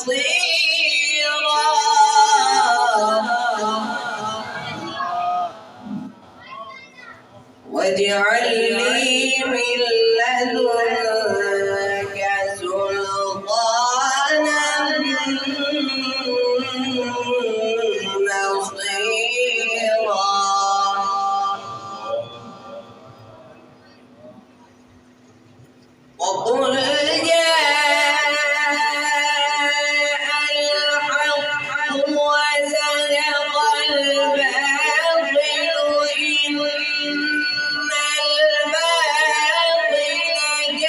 بصيرا واجعل لي من لدنك سلطانا نصيرا وقل جاء الحق وزهق الباطل إن الباطل كان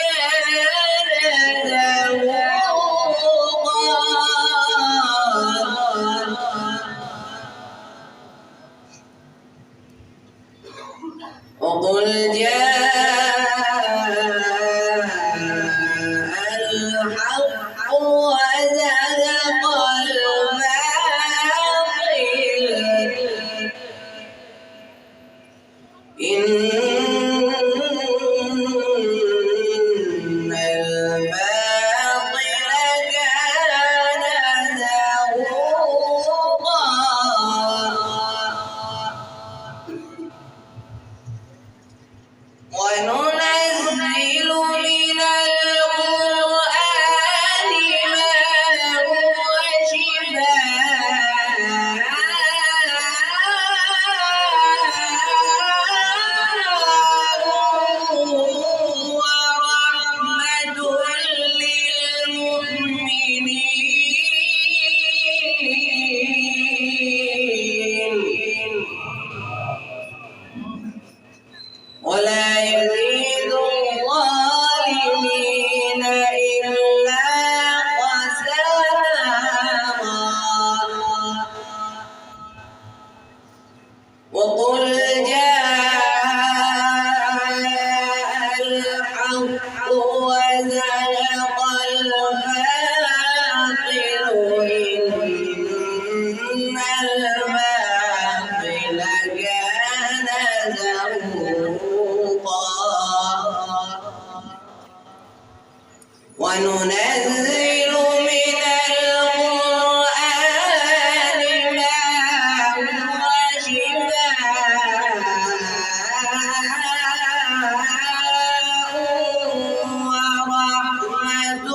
زهوقا وقل الحق وزهق الباطل إن الباطل كان زهوقا وننزل من القرآن ما هو شفاء ورحمة للمؤمنين ولا يزيد الظالمين إلا خسارا وقل جاء الحق وزهق الباطل إن الباطل كان زهوقا وننزل من القرآن ما هو شفاء ورحمة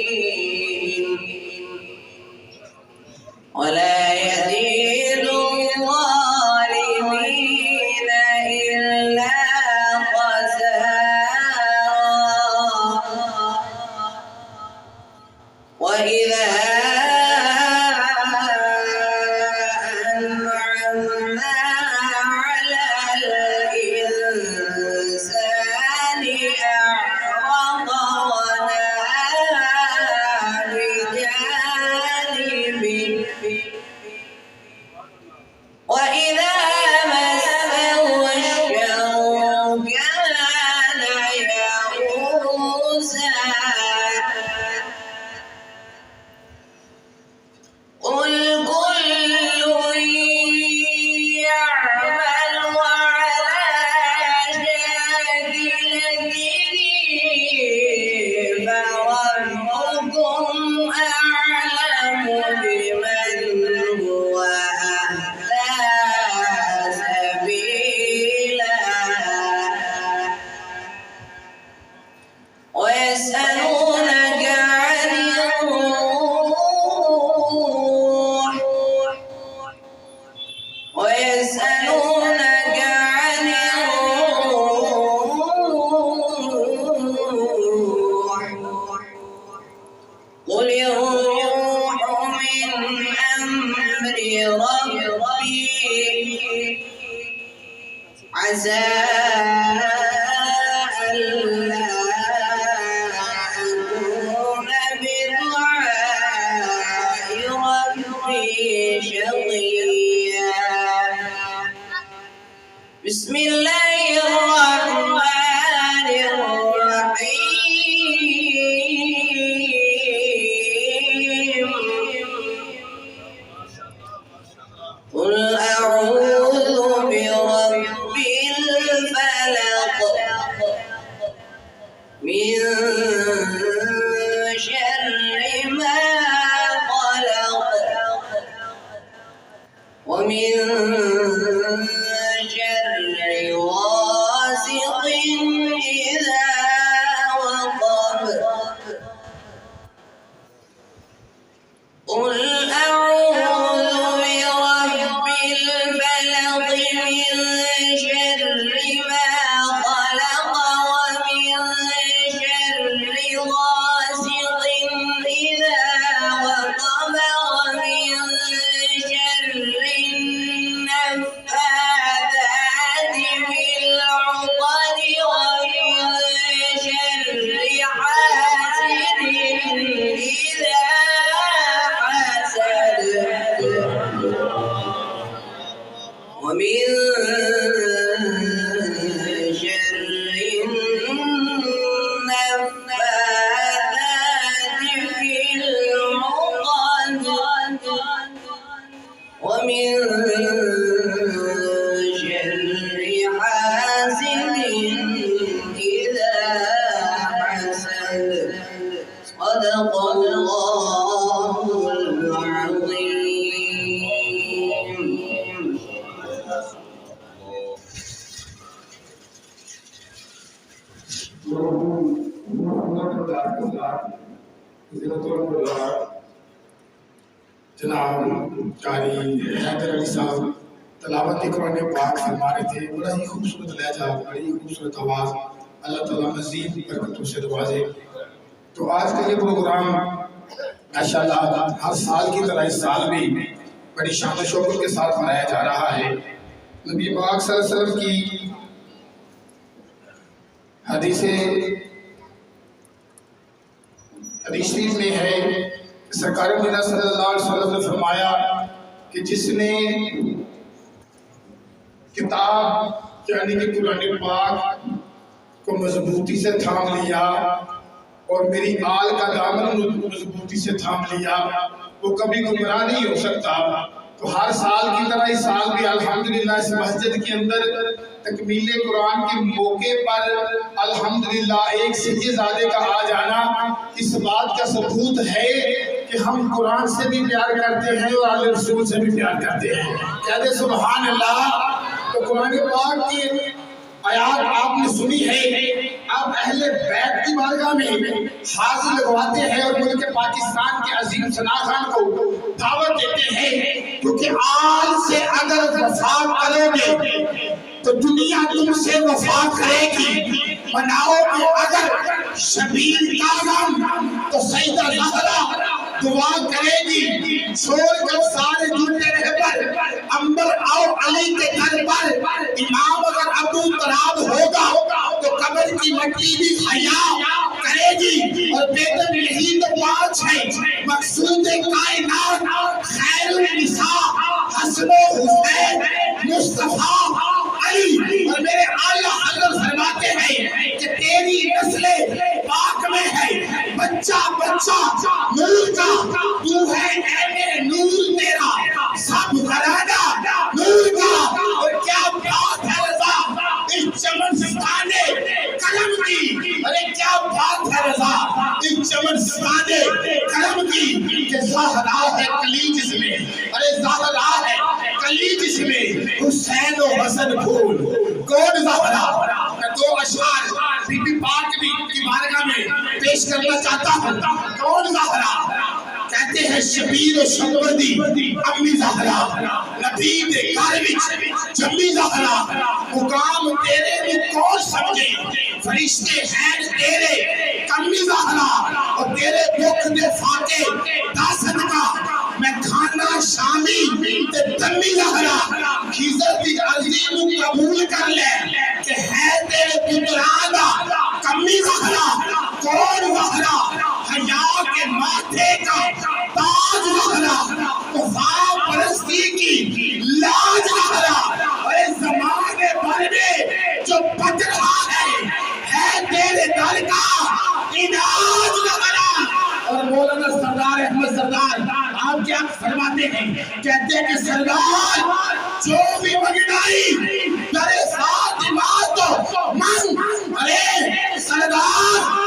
للمؤمنين ولا يزيد الظالمين إلا خسارا وإذا أنعمنا على الإنسان أعرض ونأى بجانبه وإذا مسه الشر كان يئوسا قل كل يعمل على شاكلته فربكم أعلم بمن هو أهدى سبيلا ويسألونك عن الروح ويسألونك عن الروح قل الروح من من شر ما خلق ومن شر غاسق إذا وقب قل أعوذ برب الفلق من شر ما خلق ومن شر غاسق إذا وقب ومن شر النفاثات في العقد ومن شر حاسد إذا حسد ومن شر النفاثات في العقد ومن شر حاسد إذا حسد صدق الله العظيم. جناب قاری حیدر علی صاحب تلاوت قرآن پاک فرما رہے تھے، بڑا ہی خوبصورت لہجہ، بڑی خوبصورت آواز، اللہ تعالیٰ مزید برکتوں سے نوازے۔ تو آج کا یہ پروگرام ماشاءاللہ ہر سال کی طرح اس سال بھی بڑی شان و شوکت کے ساتھ منایا جا رہا ہے۔ نبی پاک صلی اللہ علیہ وسلم کی حدیث شریف میں ہے، سرکار مدینہ صلی اللہ علیہ وسلم نے فرمایا کہ جس نے کتاب یعنی کہ قرآن پاک کو مضبوطی سے تھام لیا اور میری آل کا دامن مضبوطی سے تھام لیا، وہ کبھی گمراہ نہیں ہو سکتا۔ تو ہر سال کی طرح اس سال بھی الحمدللہ اس مسجد کے اندر تکمیل قرآن کے موقع پر الحمدللہ ایک سجدے کا آ جانا اس بات کا ثبوت ہے کہ ہم قرآن سے بھی پیار کرتے ہیں اور آل رسول سے بھی پیار کرتے ہیں۔ کہتے سبحان اللہ۔ تو قرآن پاک کی آیات آپ نے سنی ہے، آپ اہل بیت کی بارگاہ میں حاضر لگواتے ہیں اور ملک پاکستان کے عظیم ثنا خان کو دعوت دیتے ہیں، کیونکہ آل سے اگر وفا کرو گے تو دنیا تم سے وفا کرے گی، بناؤ گے اگر شبیر کا غم تو سیدہ زہرا دعا کرے گی، چھوڑ کر سارے جھوٹے رہبر انبر آؤ علی کے گھر پر، امام اگر ابو تراب ہوگا تو قبر کی مٹی بھی حیا کرے گی، اور بیٹم یہی تو بات ہے مقصود کائنات خیر النساء حسن و حسین مصطفیٰ علی۔ اور میرے اعلیٰ حضرت فرماتے ہیں کہ تیری نسل پاک میں ہے بچہ بچہ نور کا، تو ہے اے میرے نور تیرا سب گھرانہ نور کا۔ اور کیا بات ہے رضا اس چمن ستانے قلم کی، ارے کیا بات ہے رضا اس چمن ستانے قلم کی، کہ زہرا ہے کلی جس میں، ارے زہرا ہے کلی جس میں حسین و حسن پھول کون زہرا۔ میں دو اشعار بی بی پاک کی بارگاہ میں پیش کرنا چاہتا ہوں۔ کون زہرا؟ کہتے ہیں شبیر و شمردی امی زہرا، نبی دے گھر وچ جمی زہرا، مقام تیرے میں کون سمجھے، فرشتے ہیں تیرے کمی زہرا، اور تیرے دکھ دے فاقے دا صدقہ میں کھانا شامی تے دمی زہرا، خضر دی عرضی نو قبول کر لے کہ ہے تیرے پترانا کمی زہرا۔ کون زہرا؟ حیا کے ماتھے کا تاج زہرا، وفا پرستی کی لاج زہرا، اور اس زمانے بھر میں جو بچ رہا ہے تیرے در کا اناج زہرا۔ اور مولانا سردار احمد سردار آپ کیا فرماتے ہیں؟ کہتے ہیں کہ سردار جو بھی مگنائی در ساتھ ماں تو من، ارے سردار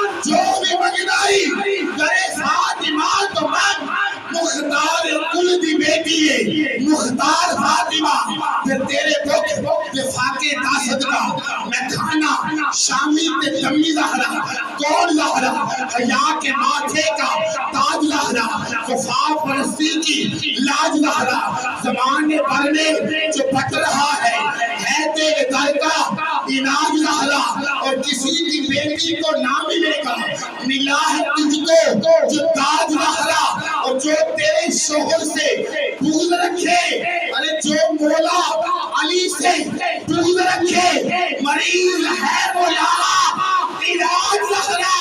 کے دمی زہرا، کون زہرا؟ حیا کے ماتھے کا تاج زہرا، خفاف پرستی کی لاج زہرا، زمانے بھر میں جو بٹ رہا ہے تیرے در کا علاج زہرا، اور کسی کی بیٹی کو نہ ملے گا ملا ہے تجھ کو جو تاج زہرا، اور جو تیرے شوہر سے بغض رکھے، ارے جو مولا علی سے بغض رکھے مریض ہے مولا علاج زہرا،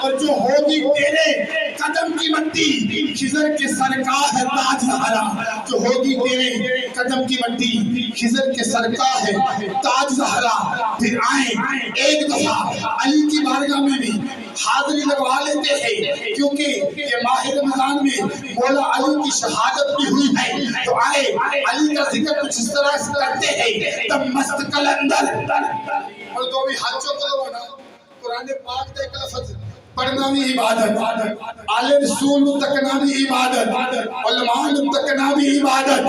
اور جو ہوگی تیرے قدم کی مٹی خضر کے سر کا ہے تاج زہرا، جو ہوگی تیرے قدم کی مٹی خضر کے سر کا ہے تاج زہرا۔ پھر آئیں ایک دفعہ علی کی بارگاہ میں بھی حاضری لگوا لیتے ہیں، کیونکہ یہ ماہ رمضان میں مولا علی کی شہادت بھی ہوئی ہے، تو آئے علی کا ذکر کچھ اس طرح سے کرتے ہیں۔ تب مست کلندر اور تو بھی ہاتھ چوک کرو نا، قرآن پاک دے ایک لفظ پڑھنا بھی عبادت، آل رسول تکنا بھی عبادت، علماء تکنا بھی عبادت،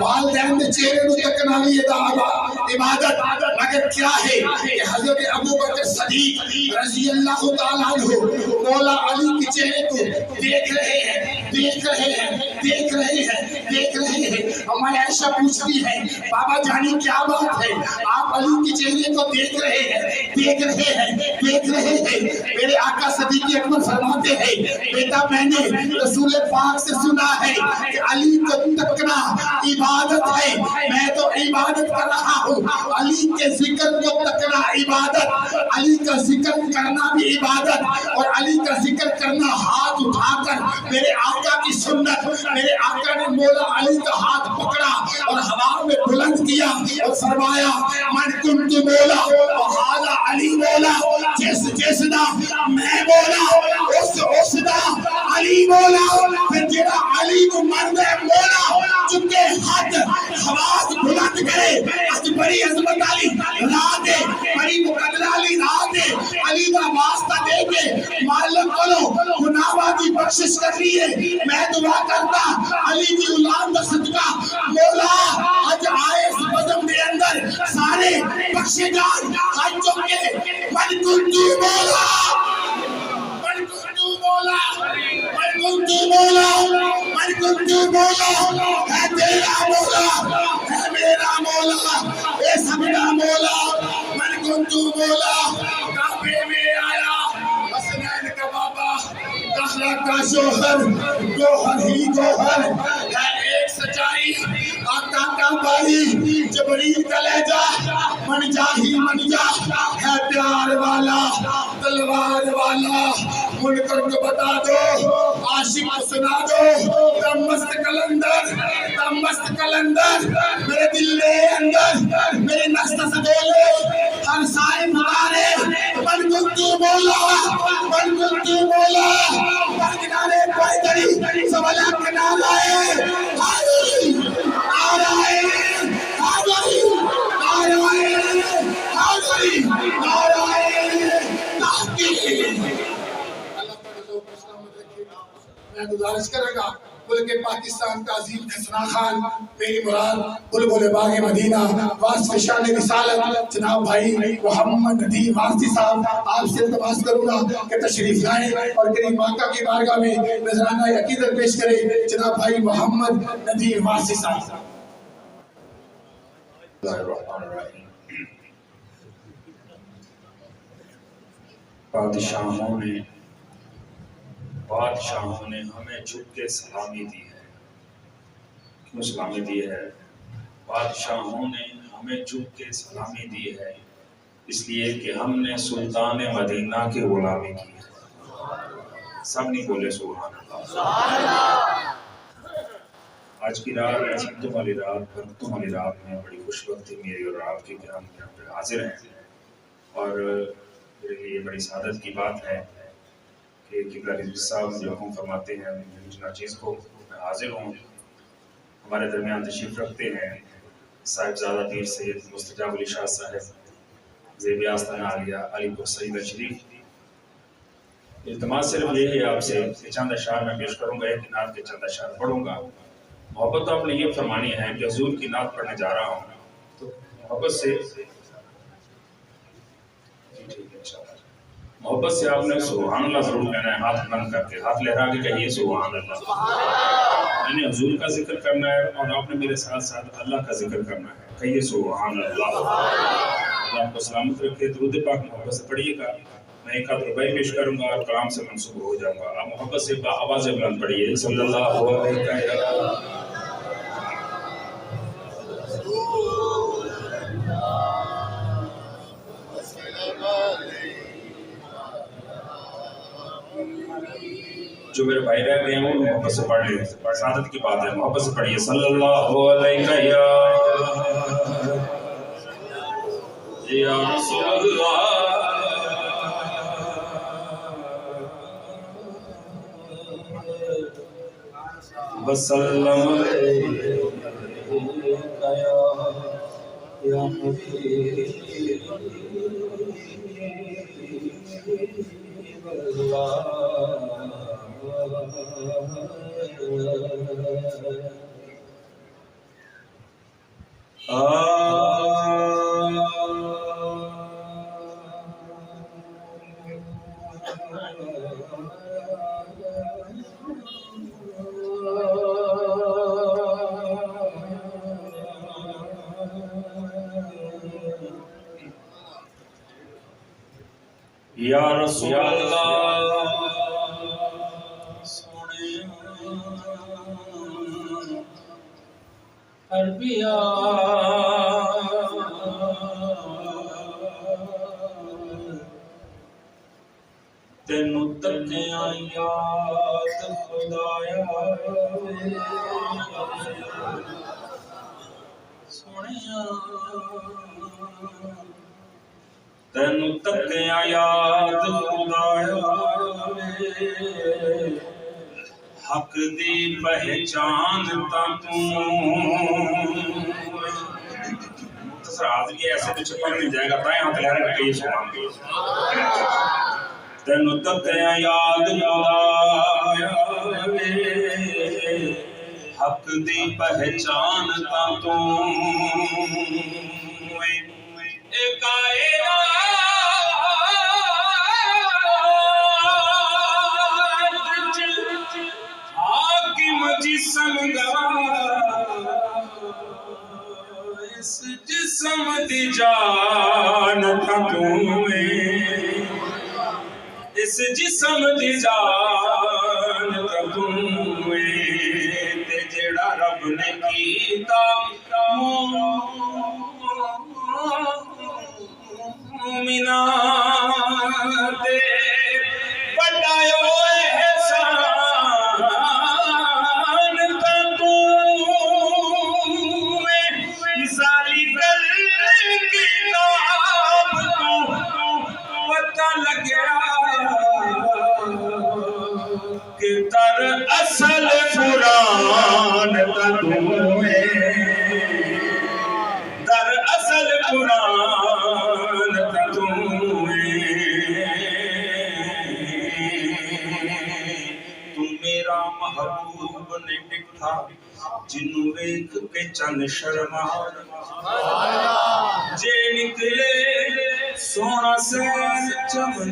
والدین دے چہرے نو تکنا بھی عبادت، مگر کیا ہے کہ حضرت ابوبکر صدیق رضی اللہ تعالیٰ عنہ مولا علی کے چہرے کو دیکھ رہے ہیں، دیکھ رہے ہیں، دیکھ رہے ہیں، دیکھ رہے ہیں۔ اما عائشہ پوچھتی ہے بابا جانی کیا بات ہے، آپ علی کے چہرے کو دیکھ رہے ہیں، دیکھ رہے ہیں، دیکھ رہے ہیں۔ میرے آقا صدیق اکبر فرماتے ہیں بیٹا میں نے رسول پاک سے سنا ہے کہ علی کو تکنا عبادت ہے، میں تو عبادت کر رہا ہوں، علی کے ذکر کو تکنا عبادت، علی کا ذکر کرنا بھی عبادت، اور علی کا ذکر کرنا ہاتھ اٹھا کر میرے آقا کی سنت۔ میرے آقا نے مولا علی کا ہاتھ پکڑا اور ہوا میں بلند کیا اور فرمایا من کنت مولا وہذا علی مولا، جس جسدا میں مولا اس دا علی مولا، پھر جڑا علی کو مرد مولا چکے ہاتھ حواس بلند کرے، اج بڑی عظمت علی راہ دے، بڑی مقدر علی راہ دے، علی دا واسطہ دے کے معلوم کرو گناہاں دی بخشش کرنی ہے۔ میں دعا کرتا علی دی اولاد دا صدقہ مولا اج آئے اس بزم دے اندر سارے بخشے جان، ہاتھ چکے من کنت مولا، من کنت مولا، من کنت مولا، من کنت مولا، ہے تیرا مولا، ہے میرا مولا، اے سب کا مولا، من کنت مولا۔ کعبے میں آیا حسنین کا بابا، کہلا کا شوہر، گوہر ہی گوہر ہے ایک سچائی، آقا کا بھائی جبریل کا لہجہ من جا ہی من جا ہے پیار والا تلوار والا، منکر کو بتا دو عاشق کو سنا دو، تم مست کلندر، تم مست کلندر میرے دل کے اندر میرے نفس سے بولے ہر سائے پکارے من کنت مولا، من کنت مولا، پر کنارے پائدری سوالا کنارا ہے حاضری آ رہا ہے، حاضری آ رہا ہے، حاضری آ رہا ہے، تحقیق۔ میں گزارش کرے گا ملک پاکستان کا عظیم حسنا خان، میری مراد بلبل باغ مدینہ واسف شان رسالت جناب بھائی محمد ندیم واسطی صاحب، آپ سے التماس کروں گا کہ تشریف لائیں اور کریم آقا کی بارگاہ میں نذرانہ عقیدت پیش کریں جناب بھائی محمد ندیم واسطی صاحب۔ بادشاہوں نے ہمیں جھک کے سلامی دی ہے۔ کیوں سلامی دی ہے؟ بادشاہوں نے ہمیں جھک کے سلامی دی ہے اس لیے کہ ہم نے سلطان مدینہ کی غلامی کی ہے۔ سب نہیں بولے سبحان اللہ۔ آج کی رات عظمتوں والی رات، برکتوں والی رات میں بڑی خوش وقتی میری اور آپ کی کہ ہم یہاں پہ حاضر ہیں، اور میرے لیے بڑی سعادت کی بات ہے کہ قبلہ رضوی صاحب جو حکم فرماتے ہیں جنا چیز کو میں حاضر ہوں۔ ہمارے درمیان تشریف رکھتے ہیں صاحبزادہ پیر سید مستجاب علی شاہ صاحب، زیب آستانہ عالیہ علی پور سعید شریف۔ التماس صرف یہ ہے آپ سے کہ چند اشعار میں پیش کروں گا، ایک نعت کے چند اشعار پڑھوں گا۔ محبت تو آپ نے یہ فرمانی ہے کہ حضور کی نعت پڑھنے جا رہا ہوں، تو محبت سے ٹھیک ہے انشاءاللہ۔ محبت سے آپ نے سبحان اللہ ضرور کہنا ہے، ہاتھ بند کر کے، ہاتھ لہرا کے کہیے سبحان اللہ۔ میں نے حضور کا ذکر کرنا ہے اور آپ نے میرے ساتھ ساتھ اللہ کا ذکر کرنا ہے، کہیے سبحان اللہ۔ اللہ آپ کو سلامت رکھے۔ درود پاک محبت سے پڑھیے گا۔ میں ایک آدھ ربائی پیش کروں گا اور کلام سے منسوب ہو جاؤں گا، آپ محبت سے آواز بلند پڑھیے، صلی اللہ علیہ وسلم۔ جو میرے بھائی رہ گئے ہیں وہ محبت سے پڑھ لیں، سعادت کی بات ہے، محبت سے پڑھیے، صلی اللہ علیہ یا رسول اللہ وسلم یا حبیب اللہ۔ یا رسول اللہ سونے عربیہ تینو تکیاں یاد خدایا سونے تینو تکیاں یاد خدایا حق دی پہچان تا تو مختصر حاضری ایسے پیچھے پڑھ نہیں جائے گا، بائیں ہاتھ لہرے رکھے یہ سبحان تینو تکیاں یاد خدایا حق دی پہچان تا تو اس جسم دی جان تھا تمہیں، اس جسم دی جان تھا تمہیں، تے جیڑا رب نے کیتا مومنہ تے بڑھائیو اصل قرآن تمہیں، در اصل قرآن تمہیں، تم میرا محبوب نے ڈٹھا جنوں ویکھ کے چن شرما جے نکلے سونا سین چمن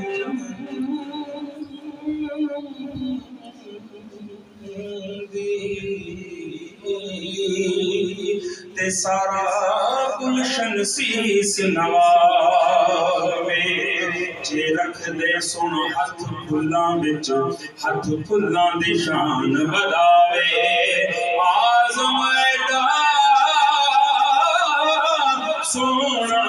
تے سارا گلشن سیس نواوے جے رکھ دے سن ہاتھ پھلاں وچ ہاتھ پھلاں دی شان وداوے آزم ایڈا سونا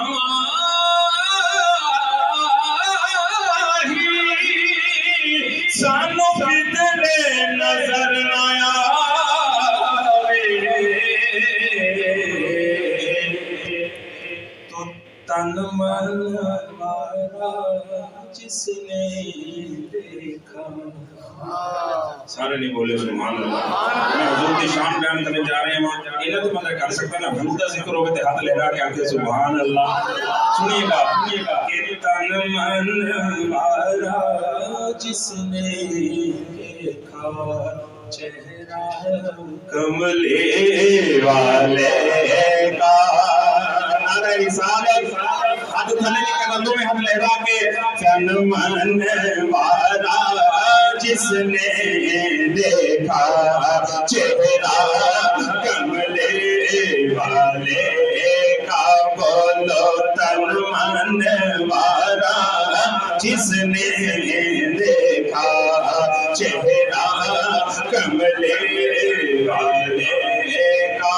سانو کدے نظر نہ تن من مارا جس نے دیکھا۔ سارے نہیں بولے سبحان اللہ۔ میں حضور کی شان بیان کرنے جا رہے ہیں، انہیں تو مدد کر سکتا نا، حضور کا ذکر ہوگا تے ہاتھ لہرا کے آنکھیں سبحان اللہ سنیے گا۔ کہ تن من مارا جس نے دیکھا چہرہ کملے والے کا، نعرہ رسالت تو تھلے کی قدموں میں ہم لہرا کے تن من وارا جس نے دیکھا چہرہ کملے والے کا بولو تن من وارا جس نے دیکھا چہرہ کملے والے کا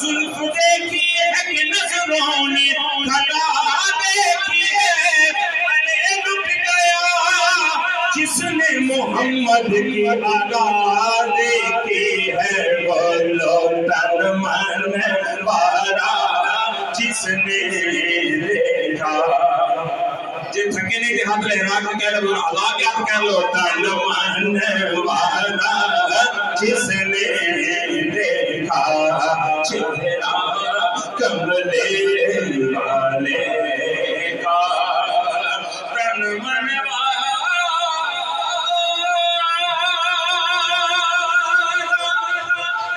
زلف دیکھی ہے کہ نظروں نے گھٹا دیکھی ہے میں لٹ گیا جس نے محمد کی ادا دیکھی ہے بولو تن من وارا جس نے دیکھا جی تھکے نہیں کہ ہاتھ لہرا کے کہہ لو اللہ کے ہاتھ کہہ لو تن من وارا جس نے دیکھا چہرہ کملے والے کا تن من وارا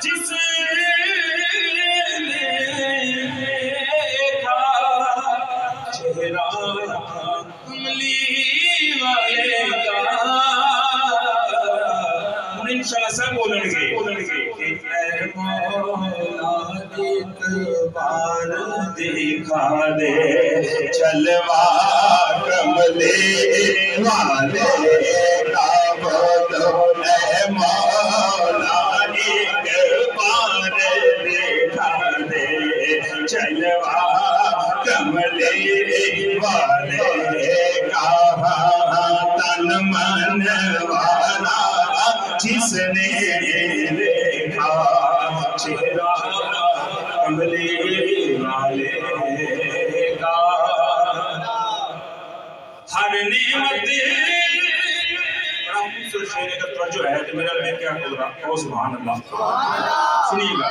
جس نے دیکھا چہرہ کملی والے کا انشاءاللہ سب بولیں گے اے مولا ایک بار دکھا دے چلوا کملے والے کا بولو اے مولا ایک بار دکھا دے چلوا کملے والے کا تن من والا جس نے دیکھا چہرہ کملے والے کا ہر نعمت شعر کا توجہ ہے کہ میرا میں کیا بول رہا ہوں سبحان اللہ سنیے گا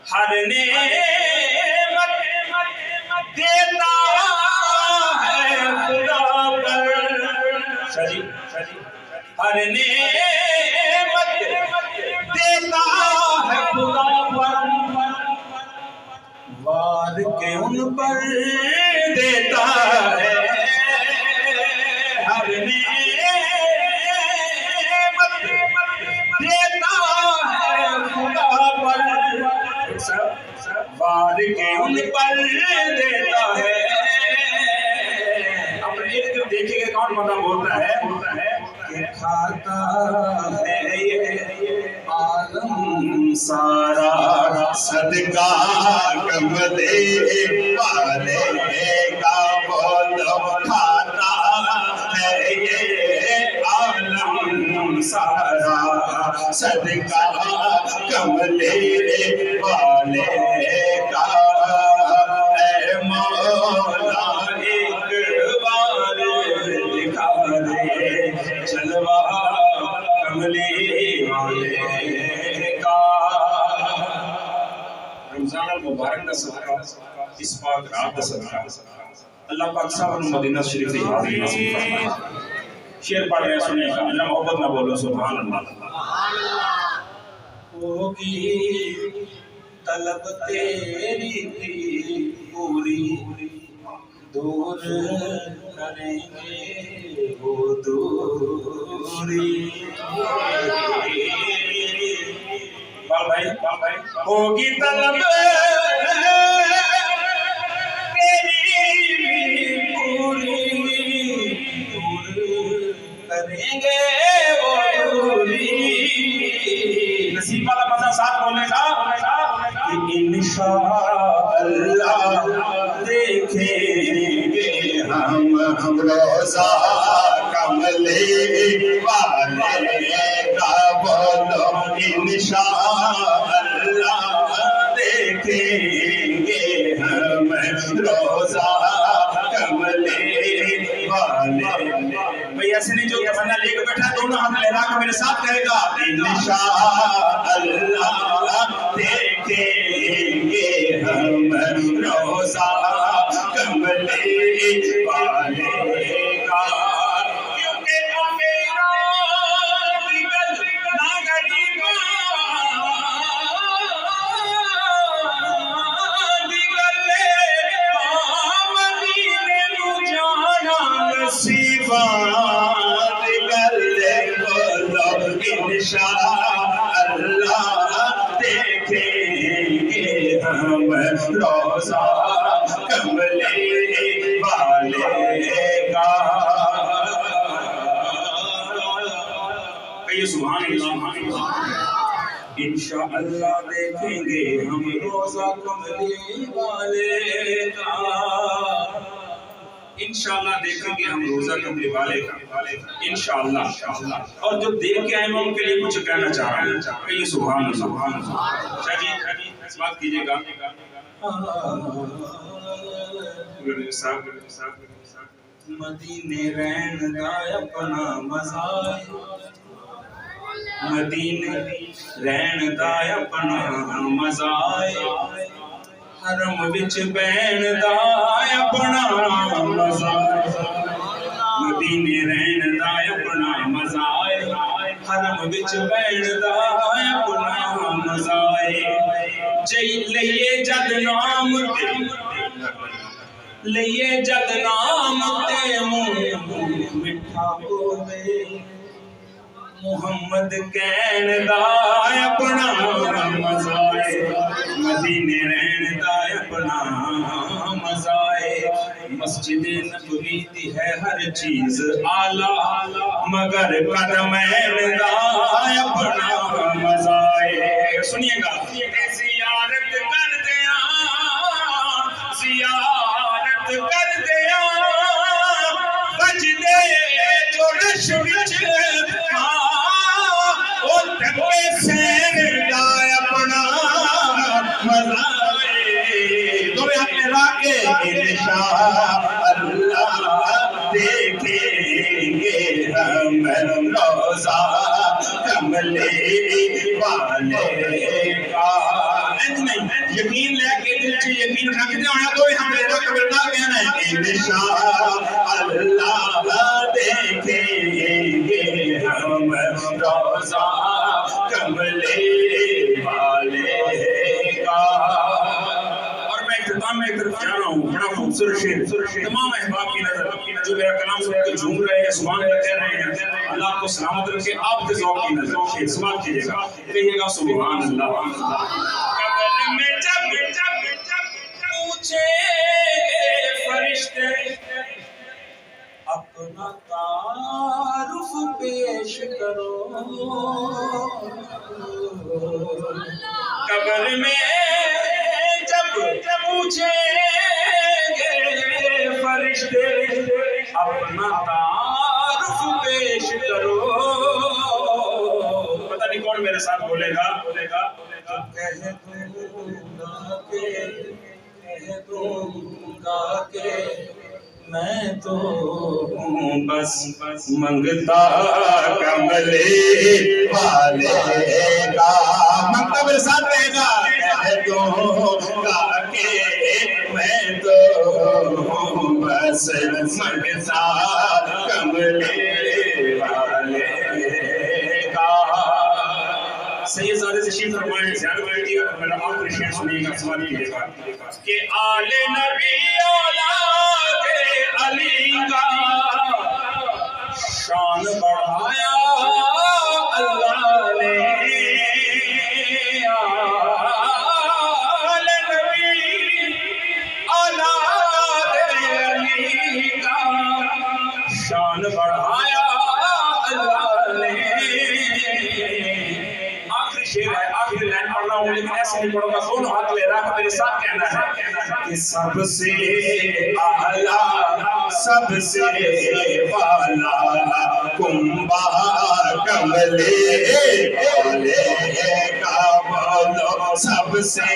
ہر نعمت دیتا ہے خدا پر شجی ہر نعمت دیتا ہے خدا پر وار کے ان پر دیتا ہے ہر نعمت دیتا ہے خدا پر وار کے ان پر دیتا ہے اپنے ارد گرد دیکھیں گے کون بندہ بولتا ہے کہ کھاتا ہے یہ عالم سارا صدقہ کملے والے کا بولو کھاتا ہے یہ عالم سارا صدقہ کملے والے کا اے مولا ایک بار دکھا دے چلوا کملے والے کا رمضان المبارک کا صدقہ اس پاک رات کا صدقہ اللہ پاک صاحب مدینہ شریف کی حاضری نصیب فرمائے شعر پڑھ رہے ہیں سنیے گا اللہ محبت نہ بولو سبحان اللہ ہوگی طلب تیری تھی پوری دور کریں گے وہ دوری بال بھائی ہوگی طلب تیری پوری دور کریں گے وہ دوری نصیب والا بندہ ساتھ بولے گا کہ انشاءاللہ دیکھیں گے ہم روزہ کملے والے کا بولو انشاءاللہ دیکھیں گے ہم روزہ کملے والے بھئی ایسے نہیں جو تمنا لے کے بیٹھا دونوں ہاتھ لہرا کے میرے ساتھ کہے گا انشاءاللہ دیکھیں گے ہم روزہ کملے والے کا کیونکہ میرا دل نہ غریباں دل سی بات کر لے بولو انشاءاللہ دیکھیں گے ہم روزہ کملے والے کا کہیے سبحان اللہ انشاءاللہ دیکھیں گے ہم روزہ کملے والے کا انشاءاللہ دیکھیں گے ہم روزہ کملے والے کا انشاءاللہ اور جو دیکھ کے آئے میں ان کے لیے کچھ کہنا چاہ رہا ہوں کہیے سبحان اللہ شاہ جی اس بات کیجئے گا مدینے رہن دا اپنا مزہ مدینے رہن دا اپنا مزہ حرم وچ بہن دا اپنا مزہ مدینے رہن دا اپنا مزہ حرم وچ بہن دا اپنا مزہ جے لئیے جد نام تے لئیے جد نام تے منہ مٹھا ہووے محمد کہن دا اپنا مزہ مدینے رہن دا اپنا مزہ مسجد نبوی دی ہے ہر چیز اعلیٰ مگر قدمین دا اپنا مزہ سنیے گا زیارت کر دیا زیارت کر دیا بجدے جو رش وچ سین دا اپنا مزہ تو اپنے راکے انشاءاللہ دیکھیں گے ہم روزہ کملے والے کا یقین لے کے دل سے یقین رکھتے ہونا تو ہم نے رکھتا کہنا ہے انشاءاللہ دیکھیں گے ہم روزہ کملے والے کا اور میں اختتام میں ایک طرف جا رہا ہوں بڑا خوبصورت شعر تمام احباب کی نظر جو میرا کلام سن کے جھوم رہے ہیں سبحان اللہ کہہ رہے ہیں اللہ آپ کو سلامت رکھے آپ کے ذوق کی نظر شعر سماعت کیجئے گا کہیے گا سبحان اللہ قبر میں جب پوچھیں گے فرشتے اپنا تعارف پیش کرو قبر میں جب پوچھیں گے فرشتے اپنا تعارف پیش کرو پتہ نہیں کون میرے ساتھ بولے گا کہہ دوں گا کہ میں تو بس منگتا کملے والے کا منگتا میرے ساتھ رہے گا کہہ دوں گا کہ میں تو بس منگتا کملے والے کا سید زادہ تشریف فرمائیں زیادہ بیٹھی اور میرا آخری شعر سنیے گا سوال کیجئے گا کہ آل نبی اولاد علی کا شان بڑھایا اللہ نے آل نبی اولاد علی کا شان بڑھایا اللہ نے شیر ہے آخری لائن پڑھ رہا ہوں لیکن ایسے نہیں پڑھوں گا دونوں ہاتھ لے رہا میرے ساتھ کہنا ہے کہ سب سے اعلیٰ سب سے والا کنبہ کملے والے کا بولو سب سے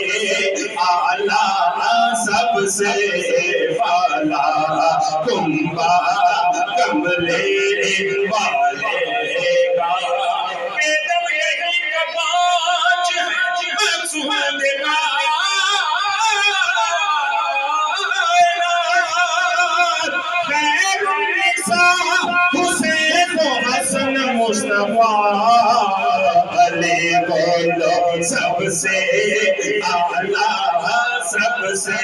اعلیٰ سب سے والا کنبہ کملے والے کا علی بولو سب سے اعلیٰ سب سے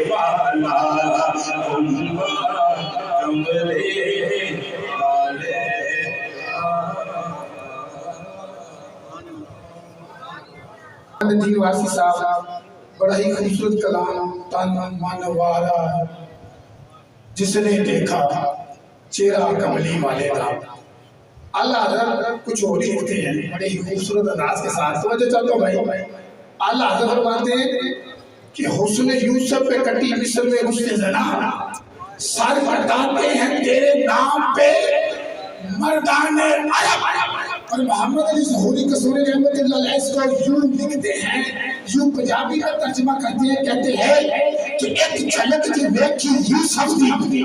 والا کملے والے دین واسی صاحب بڑا ہی خوبصورت کلام تن من وارا جس نے دیکھا چہرہ کملی والے کا اللہ حضرت کچھ اور ہی لکھتے ہیں بڑے ہی خوبصورت انداز کے ساتھ سمجھے چلو بھائی اللہ حضرت فرماتے ہیں کہ حسن یوسف پہ کٹی مصر میں حسن زنا سر بتاتے ہیں تیرے نام پہ مردان عرب اور محمد علی ظہوری قصوری رحمت اللہ علیہ اس کو یوں لکھتے ہیں یوں پنجابی کا ترجمہ کرتے ہیں کہتے ہیں کہ ایک جھلک جو ویکھی یوسف دی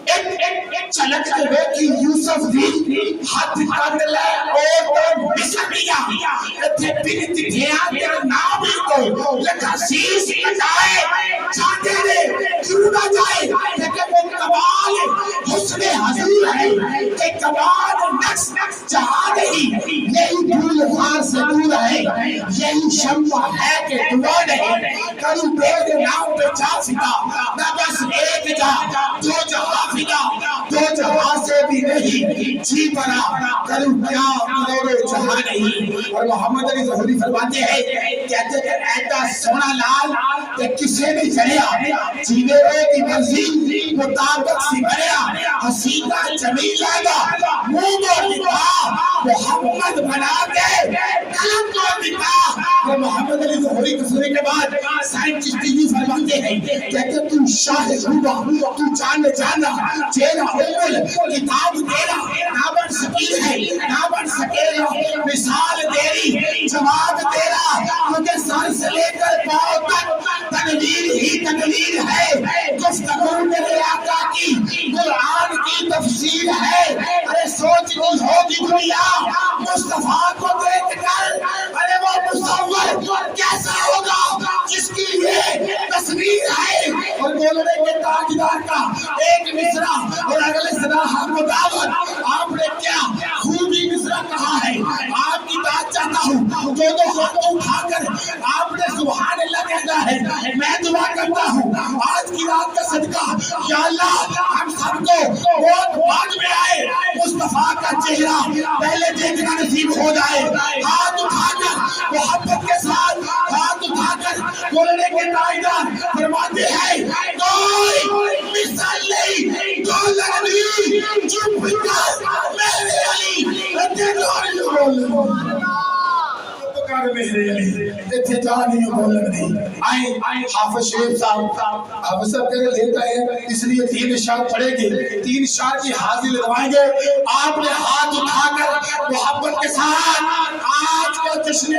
ایک جھلک جو ویکھی یوسف دی ہاتھ کٹ لے او تو مصریہ ایتھے بن تھیا تیرا نام ہی کو لکھا سیس بجائے چاہتے رہے کیوں نہ جائے لیکن وہ کمال حسن حضور ہے کہ کمال نقص جہاں نہیں یہی دور خار سے دور ہے یہی شمع ہے کہ دعا نہیں کرو تیرے نام پہ جا سکا نہ بس ایک جا دو جہاں فدا دو جہاں سے بھی نہیں جی بنا کرو کیا کروڑے جہاں نہیں اور محمد علی ظہوری فرماتے ہیں کہتے کہ ایتا سونا لال کہ کسے نہیں چلیا جیوے رہے کی مرضی مطابق سی بھریا حسینہ جمیل لگا منہ نکاح محمد بنا کے قلم کو نکاح اور محمد علی ظہوری قصوری کے بعد سائن چشتی بھی فرماتے ہیں کہتے تو شاہ ہوگا تو جانا چہرہ اول کتاب تیرا نہ بن سکیل ہے نہ بن سکے گا مثال تیری جواب تیرا کیونکہ سر سے لے کر پاؤں تک تنویر ہی تنویر ہے گفتگو میرے آقا کی قرآن کی تفسیر ہے ارے سوچ نہیں ہوگی دنیا مصطفیٰ کو دیکھ کر ارے وہ مصور کیسا ہوگا جس کی یہ تصویر ہے اور بولنے کے تاجدار کا ایک مصرع اور اگلے صلاح مداوت آپ نے کیا خوبی مصرع کہا ہے آپ کی بات چاہتا ہوں دونوں ہاتھوں اٹھا کر آپ نے سبحان اللہ کہنا ہے میں دعا کرتا ہوں آج کی رات کا صدقہ یا اللہ ہم سب کو بہت بعد میں آئے مصطفیٰ کا چہرہ پہلے دیکھنا نصیب ہو جائے ہاتھ اٹھا کر محبت کے ساتھ ہاتھ اٹھا کر بولنے کے تائیدار فرماتے ہیں کوئی مثال نہیں دولت نہیں چپ کر میرے علی رتے دوری بول کر میرے علی اتھے جانی بولن نہیں آئیں حافظ شریف صاحب حافظ صاحب کہنے لیتا ہے اس لیے 3 اشار پڑھیں گے 3 اشار کی حاضر لگوائیں گے آپ نے ہاتھ اٹھا کر محبت کے ساتھ آج کا جشن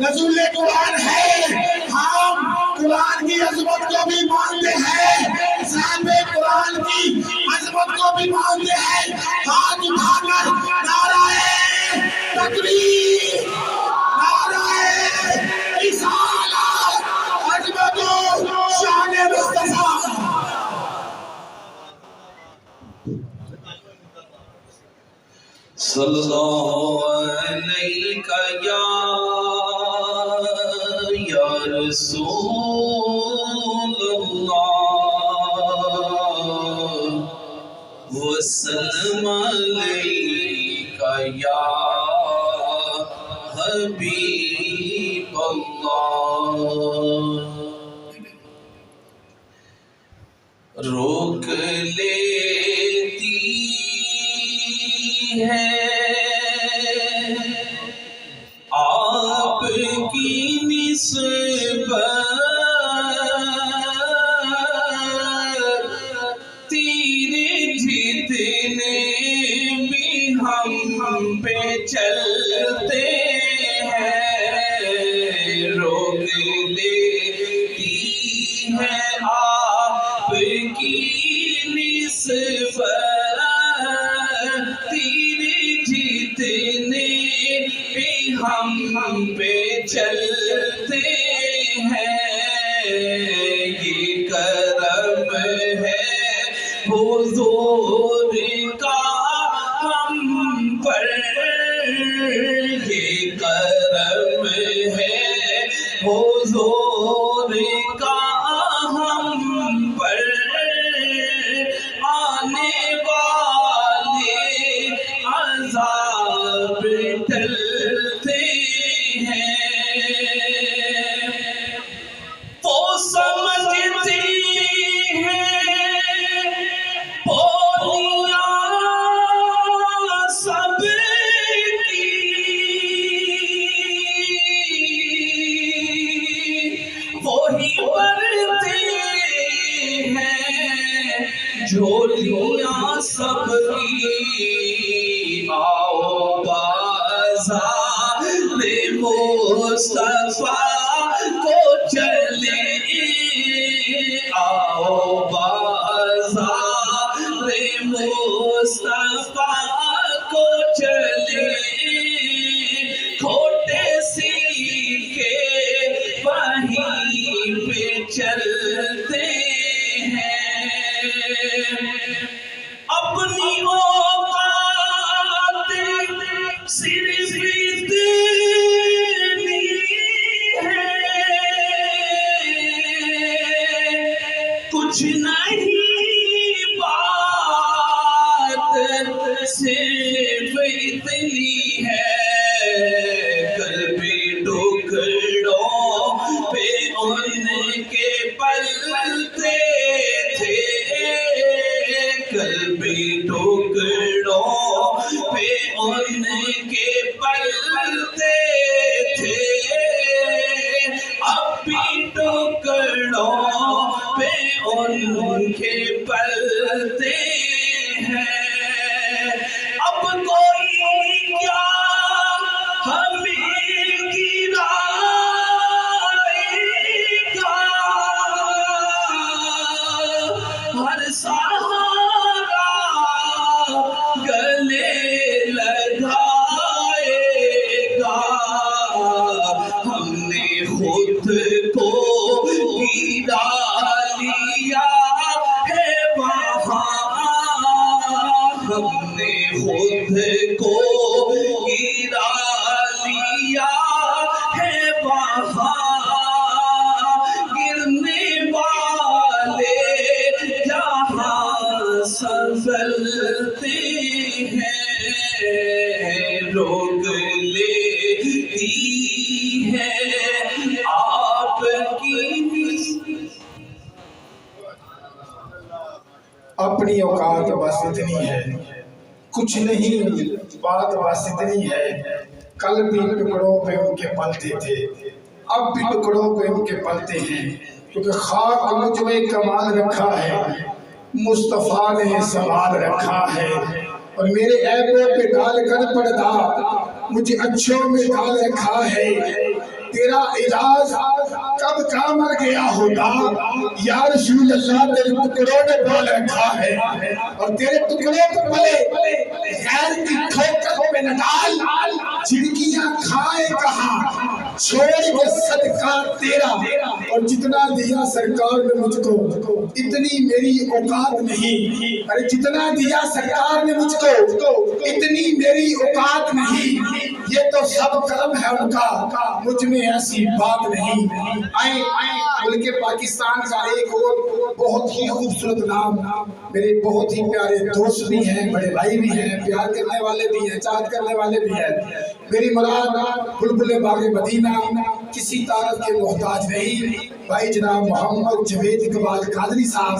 نزول قرآن ہے ہم قرآن کی عظمت کو بھی مانتے ہیں صاحب قرآن کی عظمت کو بھی مانتے ہیں ہاتھ اٹھا کر نعرہ تکبیر صلی اللہ علیکہ یا رسول اللہ وسلم علیکہ یا حبیب اللہ روک لیتی ہے آپ کی نسبت تیرے جتنے بھی ہم پہ چلتے ہیں روک لیتی ہے آپ کی نسبت ہم پہ چلتے ہیں یہ کرم ہے حضور کا ہم پر یہ کرم ہے حضور کا ہم پر آنے ڈلتے ہیں وہ سمجھتے ہیں بولیاں سب کی وہی بھرتے ہیں جھولیاں سب کی آؤ بازار مصطفیٰ کو چلے آؤ بازار مصطفیٰ کو چلے کھوٹے سیکھے وہیں پہ چلتے ہیں اپنی اوقات صرف اتنی ہے کچھ نہیں بات صرف اتنی ہے قلبی ٹکڑوں پہ ان کے پلتے تھے قلبی ٹکڑوں پہ ان کے پلتے تھے اب بھی ٹکڑوں پہ ان کے پلتے ہیں اب کوئی کیا ہمیں گرائے گا ہر سہارا گلے لگائے گا ہم نے خود کو گرا لیا ہے وہاں ہم نے خود کو گرا لیا ہے وہاں گرنے والے جہاں سنبھلتے ہیں روک لیتی ہے آپ کی اپنی اوقات بس اتنی ہے کچھ نہیں بات بس اتنی ہے کل بھی ٹکڑوں پہ ان کے پلتے تھے اب بھی ٹکڑوں پہ ان کے پلتے ہیں کیونکہ خاک مجھ میں کمال رکھا ہے مصطفیٰ نے سوال رکھا ہے اور میرے عیبوں پہ ڈال کر پردہ مجھے اچھوں میں ڈال رکھا ہے تیرا علاج کب کا مر گیا ہوتا یا رسول اللہ تیرے ٹکڑوں نے بول رکھا ہے اور تیرے ٹکڑوں پہ پلے غیر کی ٹھوکر پہ نہ ڈال جھڑکیاں کھائے کہاں چھوڑ کے صدقہ تیرا اور جتنا دیا سرکار نے مجھ کو اتنی میری اوقات نہیں ارے جتنا دیا سرکار نے مجھ کو اتنی میری اوقات نہیں یہ تو سب کرم ہے ان کا مجھ میں ایسی بات نہیں آئیں ملک پاکستان کا ایک اور بہت ہی خوبصورت نام میرے بہت ہی پیارے دوست بھی ہیں بڑے بھائی بھی ہیں پیار کرنے والے بھی ہیں چاہت کرنے والے بھی ہیں میری مراد بلبل باغ مدینہ کسی تعارف کے محتاج نہیں بھائی جناب محمد جوید اقبال قادری صاحب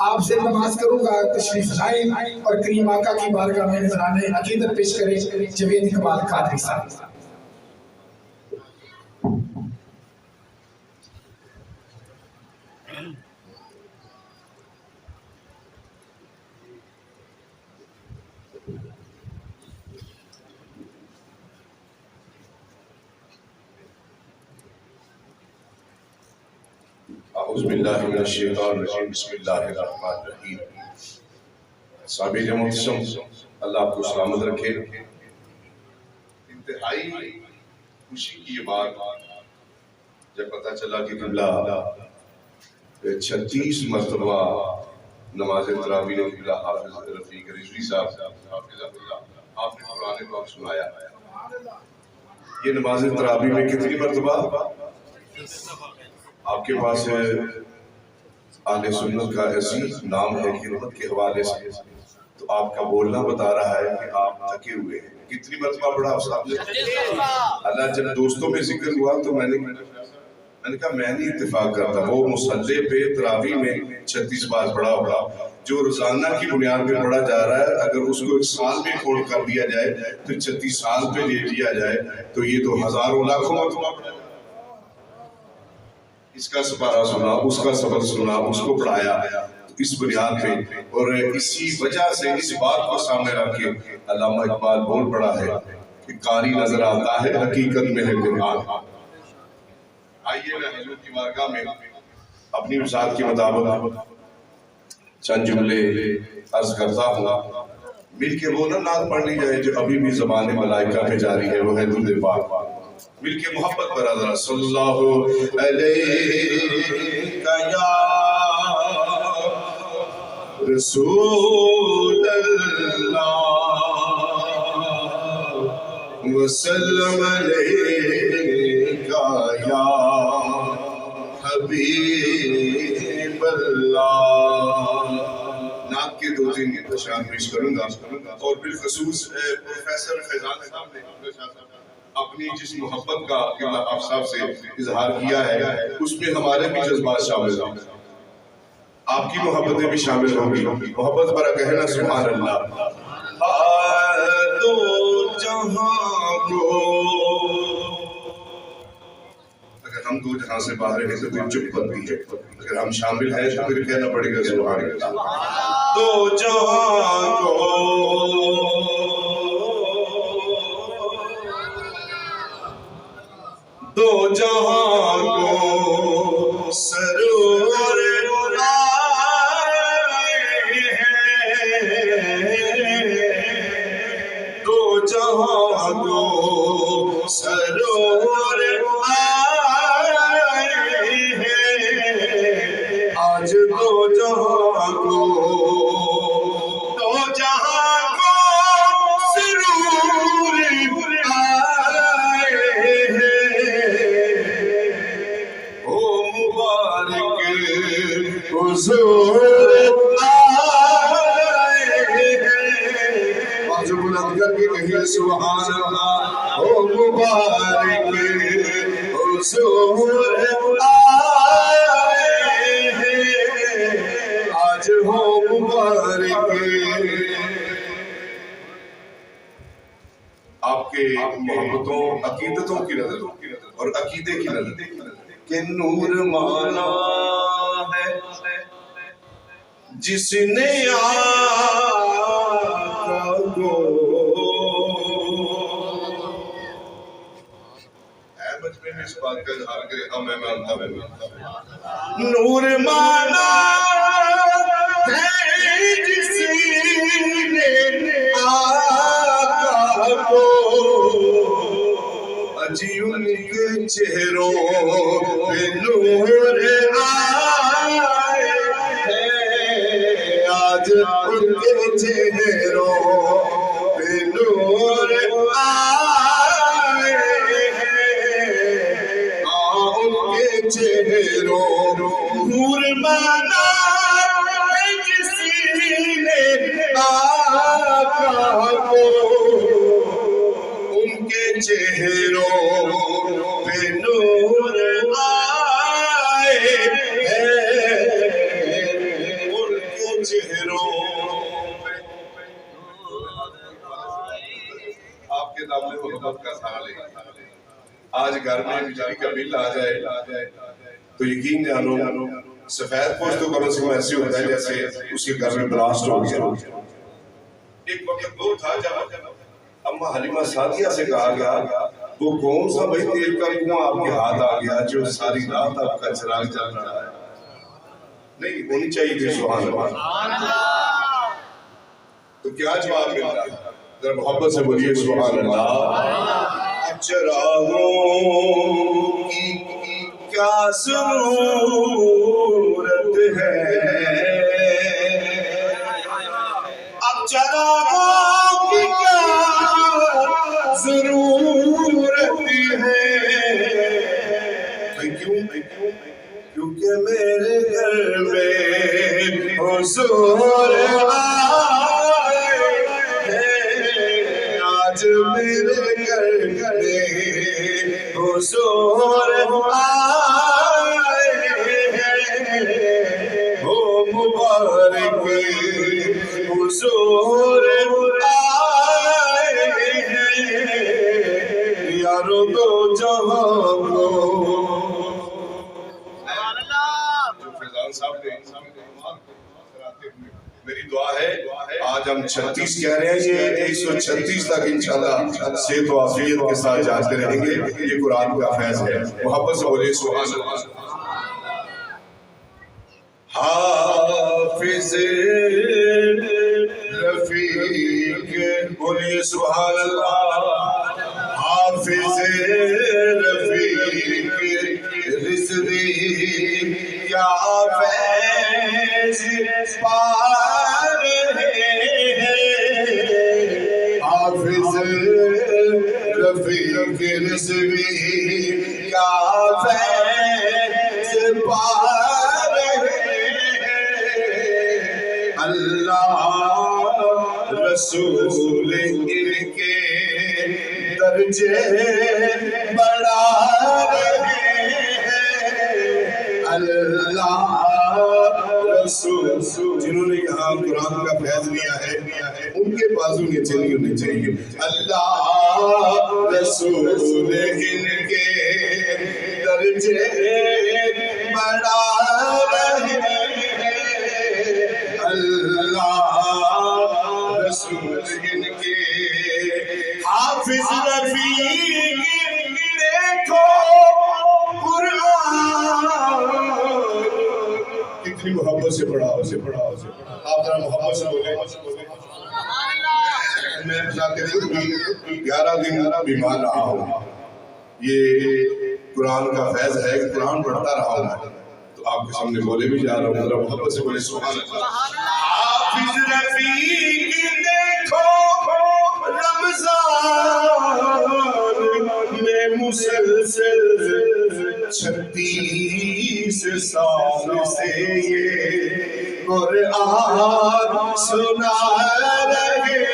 آپ سے نماز کروں گا تشریف لائیں اور کریم آقا کی بارگاہ میں نذرانے عقیدت پیش کریں جوید اقبال قادری صاحب اعوذ باللہ من الشیطان الرجیم بسم اللہ الرحمن الرحیم سابق محتشم اللہ آپ کو سلامت رکھے انتہائی خوشی کی یہ بات جب پتہ چلا کہ قبلہ 36 مرتبہ نماز تراویح نے قبلہ حافظ رفیق رضوی صاحب حافظ اللہ آپ نے قرآن پاک سنایا یہ نماز تراویح میں کتنی مرتبہ آپ کے پاس اہل سنت کا ایسی نام ہے کہ خدمت کے حوالے سے تو آپ کا بولنا بتا رہا ہے کہ آپ تھکے ہوئے ہیں. کتنی مرتبہ پڑھا آپ صاحب نے؟ اللہ جب دوستوں میں ذکر ہوا تو میں نے کہا میں نہیں اتفاق کرتا. وہ مصلی پہ تراویح میں 36 بار پڑھا ہوگا جو روزانہ کی بنیاد پہ پڑھا جا رہا ہے. اگر اس کو ایک سال میں کھوڑ کر دیا جائے تو 36 سال پہ لے لیا جائے تو یہ تو ہزاروں لاکھوں مرتبہ پڑھا. اس کا سپارہ سنا، اس کا سبق سنا، اس کو پڑھایا اس بنیاد پہ. اور اسی وجہ سے اس بات کو سامنے رکھ کے علامہ اقبال بول پڑا ہے کہ قاری نظر آتا ہے حقیقت میں ہے قرآن. آئیے میں حضور کی بارگاہ میں اپنی وسعت کے مطابق چند جملے عرض کرتا ہوں. مل کے وہ نعت پڑھ لی جائے جو ابھی بھی زبان ملائکہ پہ جاری ہے، وہ ہے درود پاک. مل کے محبت پر حضرت صلی اللہ علیہ یا رسول اللہ وسلم علیکہ یا حبیب اللہ. نعت کے 2-3 اشعار پیش کروں گا اور بالخصوص پروفیسر فیضان صاحب نے اپنی جس محبت کا آپ صاحب سے اظہار کیا ہے اس میں ہمارے بھی جذبات شامل ہیں، آپ کی محبتیں بھی شامل ہوں گی. محبت پر کہنا سبحان اللہ. دو جہاں کو اگر ہم دو جہاں سے باہر ہیں تو کوئی چپ بنتی ہے، اگر ہم شامل ہیں تو پھر کہنا پڑے گا سبحان اللہ. دو جہاں کو دو جہاں کو سرور آئے ہیں، دو جہاں کو سرور آئے ہیں. آج دو جہاں کو سرور آئے ہیں. او مبارک حضور آئے ہیں. بازو بلند کر کے کہیے سبحان اللہ. او مبارک حضور آئے ہیں. آج ہو مبارک. آپ کے محبتوں عقیدتوں کی نظر اور عقیدے کی نظر کہ نور مانا ہے جس نے آقا کو ہے بچپن میں اس بات کا اظہار کرے ہاں میں مانتا ہوں. نور مانا ہے جس نے آقا کو اجی ان کے چہروں پہ نور آئے ہیں. آج ان کے چہروں پہ نور آئے ہیں. ان کے چہروں نور مانا کسی نے آقا کو ان کے چہروں پہ نور آئے ہیں. ان کے چہروں پہ آپ کے دامن محبت کا سہارا لے. آج گھر میں بجلی کا بل آ جائے تو یقین جانو سفید پوش تو کم از کم ایسے ہوتا ہے جیسے اس کے گھر میں بلاسٹ ہو گیا. ایک وقت وہ تھا جب اما حلیمہ سعدیہ سے کہا گیا وہ کون سا بھائی تیل کا کنواں آپ کے ہاتھ آ گیا جو ساری رات آپ کا چراغ جل رہا ہے. نہیں ہونی چاہیے تھی سبحان اللہ. تو کیا جواب مل رہا ہے؟ ذرا محبت سے بولیے سبحان اللہ. چراغوں کی کیا ضرورت ہے، اب چراغوں کی کیا ضرورت ہے. کیونکہ میرے گھر میں حضور آئے آج میرے گھر میں حضور آئے ہیں، وہ مبارک حضور آئے ہیں، یارو دو جہاں کو۔ جو فیضان صاحب نے میری دعا ہے، آج ہم 36 کہہ رہے ہیں، یہ 136 تک انشاءاللہ صحت و عافیت کے ساتھ جاتے رہیں گے۔ یہ قرآن کا فیض ہے، محبت سے بولیے سبحان اللہ۔ حافظ رفیق بولیے سبحان اللہ۔ حافظ رفیق رضوی کیا فیض پا رہے ہیں، حافظ رفیق رضوی کیا فیض پا رہے ہیں، اللہ رسول ان کے درجے بڑھا رہے ہیں، اللہ رسول جنہوں نے یہاں قرآن کا فیض لیا ہے ان کے بازو نیچے نہیں ہونے چاہیے۔ اللہ رسول ان کے درجے بڑھا رہے ہیں، اللہ رسول ان کے حافظ رفیق دیکھو قرآن کتنی محبت سے پڑھا آپ ذرا محبت سے بولیں۔ میں بتاتے تھے 11 دن بیمار رہا ہوں، یہ قرآن کا فیض ہے کہ قرآن پڑھتا رہا ہوں میں، تو آپ کے سامنے بولے بھی جا رہا ہوں، ذرا محبت سے بولے سبحان اللہ۔ حافظ رفیق دیکھو رمضان میں مسلسل 36 سال سے یہ قرآن سنا رہے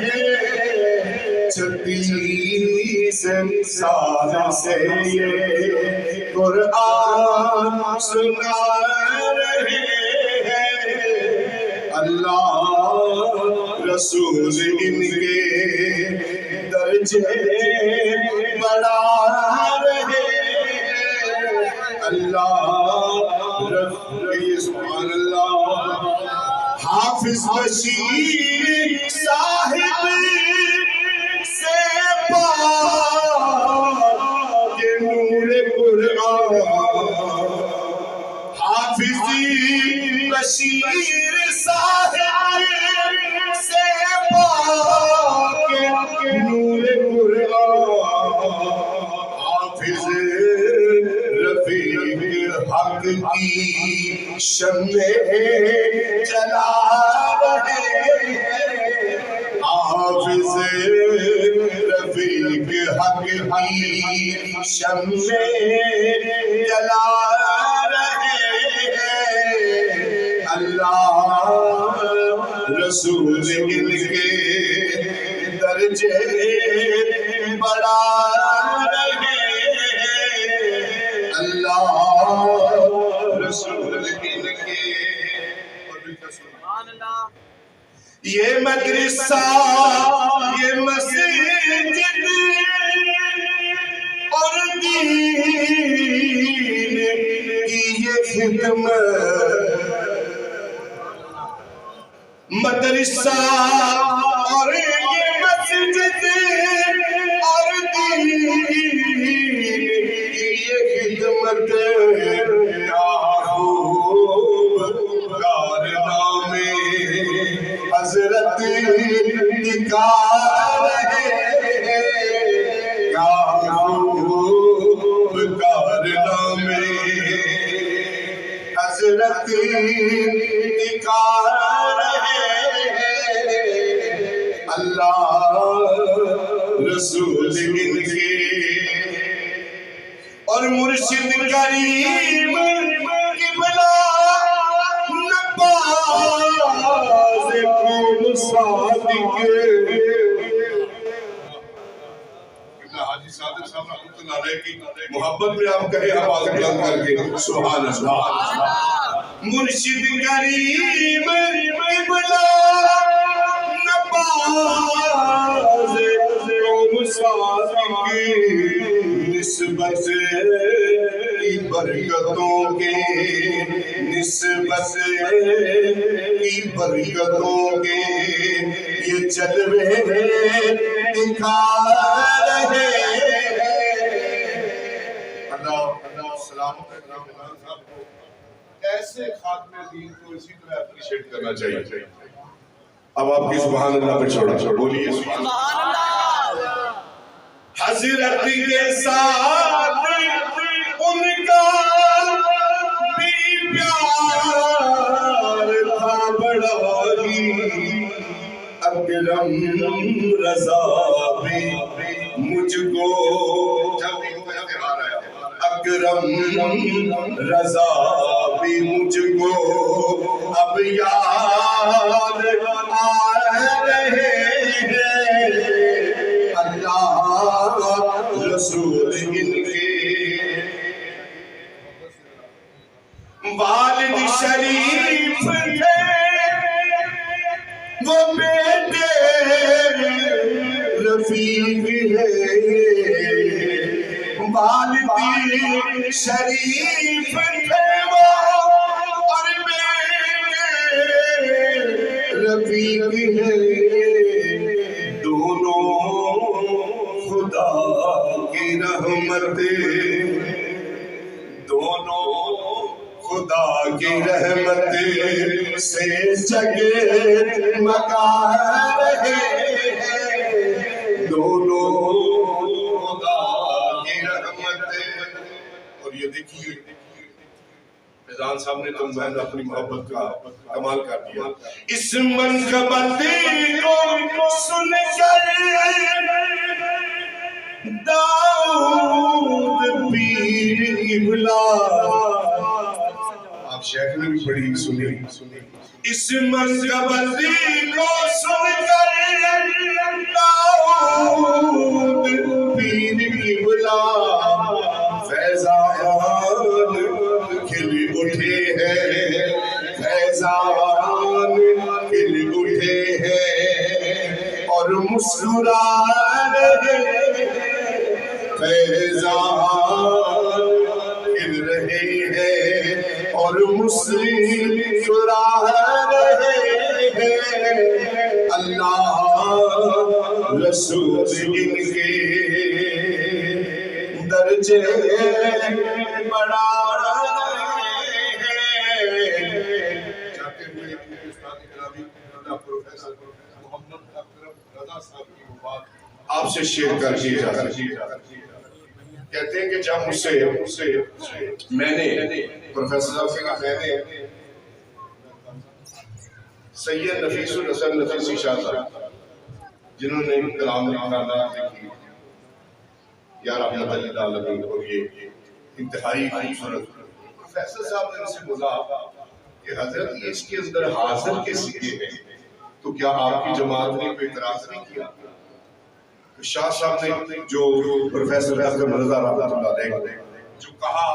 ہیں، 36 سال سے یہ قرآن سنا رہے ہیں، اللہ رسول ان کے درجے بڑھا رہے ہیں، اللہ سبحان اللہ۔ حافظ بشیر صاحب سے پاک نور قرآن، حافظ بشیر صاحب سے پاک نور قرآن، حافظ رفیق حق کی شمع جلا رہے ہیں، حافظ رفیق حق کی شمع جلا رہے ہیں، اللہ رسول ان کے درجے بڑھا رہے ہیں، اللہ رسول ان کے۔ یہ مدرسہ یہ مسجد اور دین کی یہ خدمت، مدرسہ اور یہ مسجد اور دین کی یہ خدمت، کیا خوب کارنامے حضرت دکھا رہے ہیں، کیا خوب کارنامے حضرت دکھا رہے ہیں، اللہ رسول ان کے اور مرشد کریم قبلہ نباز کون صادق مفتی صادق صاحب رحمۃ اللہ علیہ کی محبت میں آپ کہیں آواز بلند کر کے سبحان اللہ. مرشد کریم قبلہ نواز قوم صادق نسبت کی برکتوں کے نسبت کی برکتوں کے یہ جلوے دکھا رہے اللہ سلامت ایسے خاتم دین کو اسی طرح اپریشیٹ کرنا چاہیے. اب آپ کی سبحان اللہ پہ چھوڑا بولیے سبحان اللہ. حضرت کے ساتھ ان کا بھی پیار تھا بڑا ہی اکرم رضا بھی مجھ کو اکرم رضا بھی مجھ کو اب یاد آ رہے ہیں. اللہ رسول ان کے والد شریف تھے وہ بیٹے رفیق ہے. والدی شریف تھے وہ اور بیٹے رفیق ہے. دونوں خدا کی رحمت دونوں خدا کی رحمت سے جگمگا رہے ہیں. دونوں خدا کی رحمت. اور یہ دیکھیے فیضان صاحب نے تم بہن اپنی محبت کا کمال کر دیا. اس منقبت کو سن کر داؤد پیر قبلہ آپ شیخ نے بھی بڑی سنی. اس منقبت کو سن کر داؤد پیر قبلہ فیضان کھل اٹھے ہیں. فیضان کھل اٹھے ہیں اور مسکرا رہے. فیضان کھل رہے ہیں اور مسکرا رہے ہیں. اللہ رسول ان کے درجے بڑھا رہے ہیں. جاتے ہوئے اپنے استاد گرامی پروفیسر محمد اکرم رضا صاحب کی بات آپ سے شیئر کر دی جاتی ہے. کہتے ہیں کہ جب مجھ سے میں نے پروفیسر صاحب سے کہا میں نے سید نفیس الحسن نفیسی شاہ صاحب جنہوں نے کلام نامات لکھی یا رحمت للعالمین اور یہ انتہائی خوبصورت. پروفیسر صاحب نے ان سے بولا کہ حضرت یہ اس کے اندر حاضر کے سکے ہیں تو کیا آپ کی جماعت نے کوئی اعتراض نہیں کیا؟ شاہ صاحب نے جو پروفیسر اکرم رضا رحمۃ اللہ علیہ جو کہا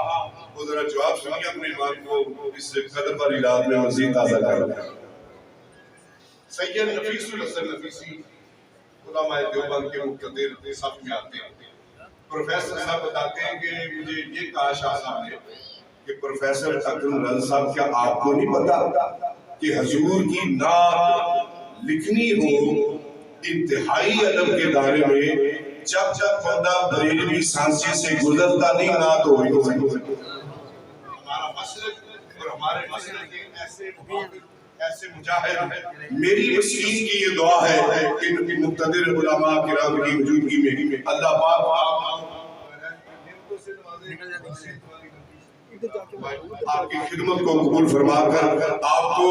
وہ ذرا جواب سنیے اپنے امام کو اس قدر پر علاج میں مزید تازہ کر. سید نفیس الحسن نفیسی علماء دیوبند کے مقتدر صف میں آتے ہیں. پروفیسر صاحب بتاتے ہیں کہ مجھے یہ کہا شاہ صاحب نے کہ پروفیسر اکرم رضا صاحب کیا آپ کو نہیں پتا کہ حضور کی نعت لکھنی ہو انتہائی ادب کے دائرے میں جب بندہ بریلوی سانچے سے گزرتا نہیں نعت ہو رہی ہو. ہمارا مسلک اور ہمارے مسلک کے ایسے مجاہد میری مسکین کی یہ دعا ہے کہ ان کی مقتدر علماء کرام کی موجودگی میں اللہ پاک آپ کی خدمت کو قبول فرما کر آپ کو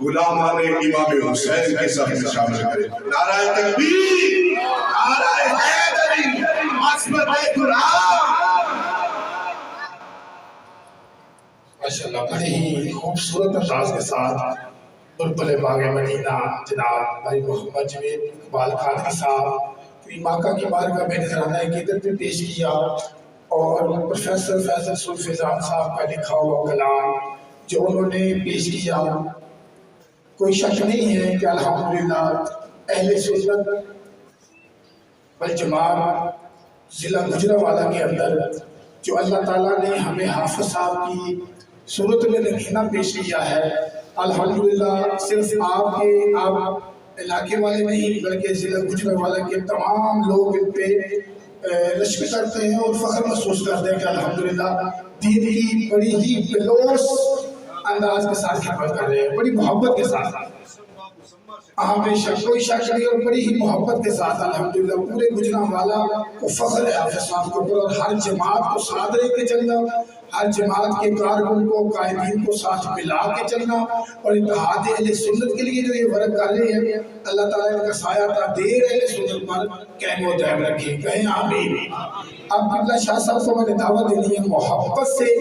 غلامان امام حسین کے ساتھ شامل کرے. نعرہ تکبیر، نعرہ حیدری، عصمت قرآن. ماشاءاللہ بڑے ہی خوبصورت انداز کے ساتھ بلبل باغ مدینہ جناب بھائی محمد جوید اقبال قادری صاحب ماکہ کی بارگاہ میں نذرانہ عقیدت بھی پیش کیا اور پروفیسر فیضل سلفیضان صاحب کا لکھا ہوا کلام جو انہوں نے پیش کیا، کوئی شک نہیں ہے کہ الحمدللہ اہل سنت والجماعت ضلع گجرانوالہ کے اندر جو اللہ تعالیٰ نے ہمیں حافظ صاحب کی صورت میں نگینا پیش کیا ہے، الحمدللہ صرف آپ علاقے والے نہیں بلکہ ضلع گجرانوالہ کے تمام لوگ ان پہ رشک کرتے ہیں اور فخر محسوس کرتے ہیں کہ الحمدللہ دین کی بڑی ہی بلوس انداز کے ساتھ خدمت کر رہے ہیں، بڑی محبت کے ساتھ، بے شک کوئی شک نہیں، اور بڑی ہی محبت کے ساتھ الحمدللہ پورے گجرانوالہ کو فخر ہے حافظ صاحب کے اوپر، اور ہر جماعت کو ساتھ لے کے چلنا، ہر جماعت کے کارکن کو قائدین کو ساتھ ملا کے چلنا، اور اتحاد اہل سنت کے لیے جو یہ ورک کر رہے ہیں اللہ تعالیٰ ان کا سایہ تا دیر اہل سنت پر قائم و دائم رکھے، کہیں آمین۔ اب قبلہ شاہ صاحب کو میں نے دعوت دینی ہے محبت سے،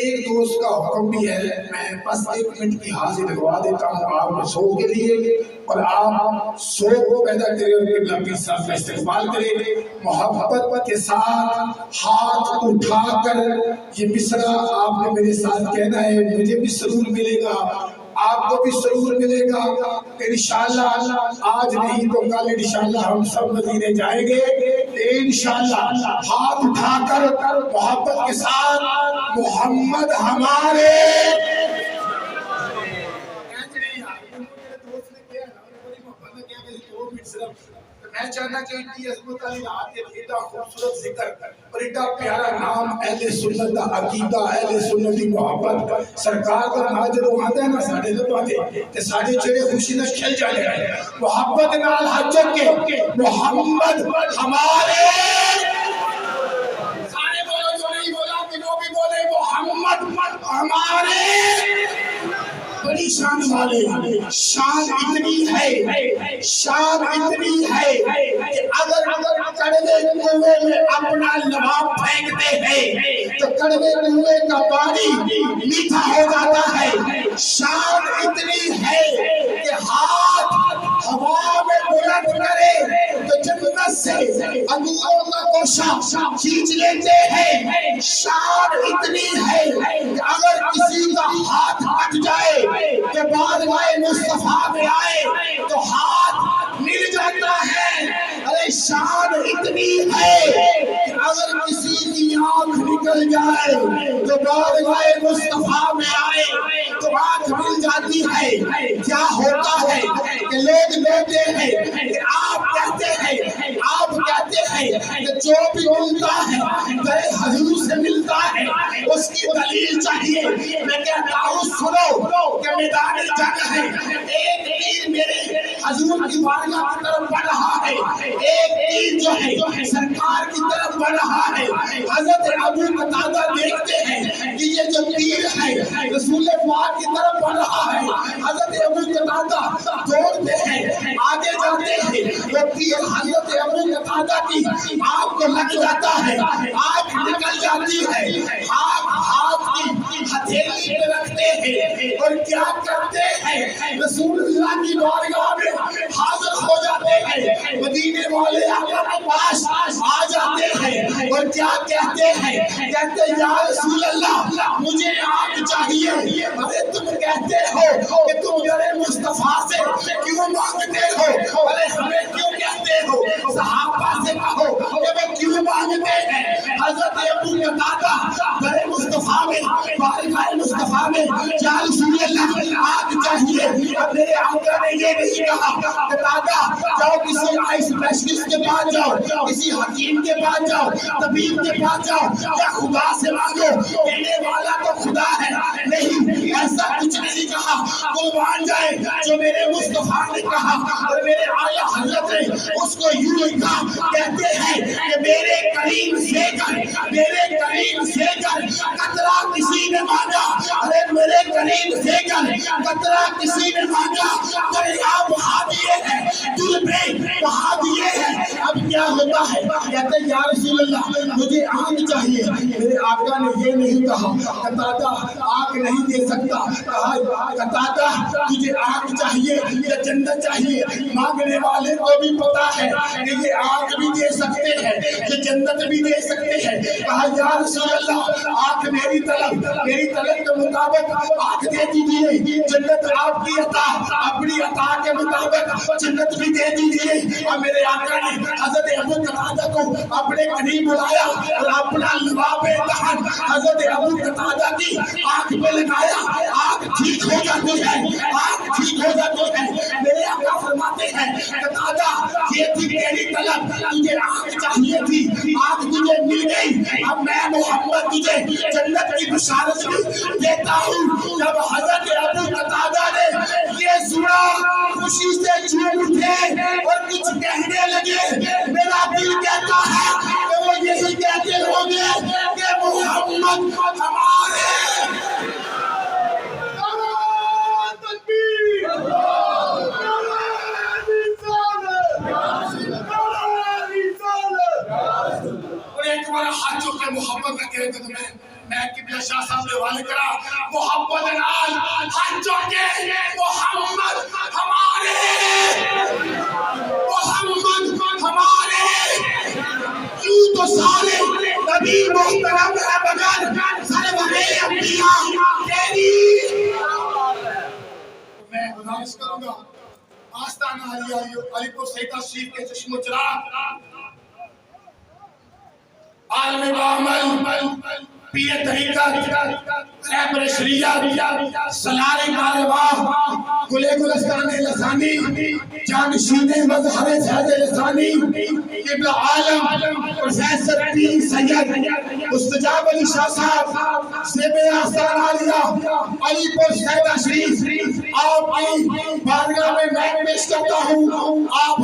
ایک دوست کا حکم بھی ہے، میں بس 1 منٹ کی حاضری لگوا دیتا ہوں آپ کے ذوق کے لیے، اور آپ ذوق کو پیدا کریں اور قبلہ پیر صاحب کا استقبال کریں، محبت کے ساتھ ہاتھ اٹھا کر یہ مصرع آپ نے میرے ساتھ کہنا ہے، مجھے بھی سرور ملے گا، آپ کو بھی سرور ملے گا انشاءاللہ، آج نہیں تو کل انشاءاللہ ہم سب مدینے جائیں گے انشاءاللہ۔ ہاتھ اٹھا کر محبت کے ساتھ محمد ہمارے میں چاہتا کہ اتنی عظمت والی رات اتنا خوبصورت ذکر اور اتنا پیارا نام اہل سنت دا عقیدہ، اہل سنت دی محبت سرکار کا نام جدوں آتا ہے نا ساڈے لباں تے تے ساڈے چہرے خوشی نال کھل جاندے ہیں، محبت نال ہاتھ چک کے محمد ہمارے، سارے بولو جو نہیں بولا کہ وہ بھی بولے محمد ہمارے، بڑی شان والے، شان اتنی ہے، شان اتنی ہے کہ اگر کڑوے کنویں میں اپنا لباب پھینکتے ہیں تو کڑوے کنویں کا پانی میٹھا ہو جاتا ہے، شان اتنی ہے کہ ہاتھ ہوا میں بلند کرے تو جنت سے انگوروں کا گوشہ کھینچ لیتے ہیں، شان اتنی ہے کہ اگر کسی کا ہاتھ کٹ جائے تو بارگاہ مصطفیٰ میں آئے تو ہاتھ مل جاتا ہے، ارے شان اتنی ہے کہ اگر کسی کی آنکھ نکل جائے تو بارگاہ مصطفیٰ میں آئے تو آنکھ مل جاتی ہے۔ کیا ہوتا ہے کہ لوگ کہتے ہیں کہ آپ کہتے ہیں کہ جو بھی ملتا ہے میرے حضور سے ملتا ہے، اس کی دلیل چاہیے، میں کہتا ہوں سنو کہ میدان جنگ ہے، ایک تیر میرے حضور کی بارگاہ کی طرف بڑھ رہا ہے، ایک تیر جو ہے سرکار کی طرف بڑھ رہا ہے، حضرت ابو قتادہ دیکھتے ہیں کہ یہ جو تیر ہے رسول پاک کی طرف بڑھ رہا ہے، حضرت ابو قتادہ دوڑتے ہیں، آگے جاتے ہیں، وہ تیر حضرت ابو قتادہ کی آنکھ کو لگ جاتا ہے، آنکھ نکل جاتی ہے، ہاتھ کی ہتھیلی پہ رکھتے ہیں اور کیا کرتے ہیں، رسول اللہ کی بارگاہ میں حاضر ہو جاتے ہیں، مدینے والے آقا کے پاس آ جاتے ہیں اور کیا کہتے ہیں، کہتے ہیں یا رسول اللہ مجھے آنکھ چاہیے، ارے تم کہتے ہو کہ تم میرے مصطفیٰ سے کیوں مانگتے ہو، ارے ہمیں کیوں کہتے ہو، صحابہ سے کہو کہ وہ کیوں مانگتے ہیں، حضرت ابو قتادہ میرے مصطفیٰ میں بارگاہ مصطفیٰ میں یا رسول اللہ آنکھ چاہیے، اب میرے آقا نے یہ نہیں کہا قتادہ جاؤ کسی آئی اسپیشلسٹ کے پاس جاؤ، کسی حکیم کے پاس جاؤ، طبیب کے پاس جاؤ، یا خدا سے مانگو، دینے والا تو خدا ہے، نہیں ایسا کچھ نہیں کہا، قربان جائے جو میرے مصطفیٰ نے کہا اور میرے آیا حضرت نے اس کو یوں ہی کہا، کہتے ہیں کہ میرے کریم سے کر قطرہ کسی نے مانگا، ارے میرے کریم سے کر قطرہ کسی نے مانگا، دریا بہا دیے ہیں، دل پہ بہا دیے ہیں، اب کیا ہوتا ہے؟ کہتے ہیں یا رسول اللہ مجھے آگ چاہیے. میرے آقا نے یہ نہیں کہا قتادہ آگ نہیں دے سکتا. کہا قتادہ تجھے آگ چاہیے یا جنت چاہیے؟ مانگنے والے کو بھی پتا ہے کہ یہ آگ بھی دے سکتے ہیں یہ جنت بھی دے سکتے ہیں. کہا یا رسول اللہ آگ میری طلب کے مطابق آگ دے دیجیے, جنت آپ کی عطا اپنی عطا کے مطابق جنت بھی دے دیجیے. اور میرے آقا نے حضرت ابو قتادہ کو اپنے قریب بلایا اور اپنا لباب دہن حضرت ابو قتادہ کی آنکھ پہ لگایا. آنکھ ٹھیک ہو جاتی ہے, آنکھ ٹھیک ہو جاتی ہے. میرے آقا فرماتے ہیں قتادہ یہ تھی تیری طلب, تجھے آنکھ چاہیے تھی, آنکھ تجھے مل گئی. اب میں محمد تجھے جنت کی بشارت بھی دیتا ہوں. جب حضرت ابو قتادہ نے یہ سنا خوشی سے جھوم اٹھے اور کچھ کہنے لگے. میرا دل کہتا ہے کہ وہ یہی کہتے ہوں گے کہ محمد ہمارے. اور ایک بار ہاتھ چوک کے محبت کا کہتے تھے میں قبلہ شاہ صاحب نے والے کرا محبت نال ہاتھ چوک کے محمد ہمارے, محمد ہمارے. کیوں تو سارے نبی محترم ہے مگر سرور انبیاء تیری. میں گزارش کروں گا آستانہ علی پور سیدہ شریف کے چشم و چراغ عالم بعمل پیر طریقت رہبر شریعت سلار کارواں گلے گلستان لسانی جانشین مظہر فیض لسانی قبلہ عالم پروفیسر پیر سید مستجاب علی شاہ صاحب سیب آستان عالیہ علی پور سیدہ شریف آپ کی بارگاہ میں پیش کرتا ہوں. آپ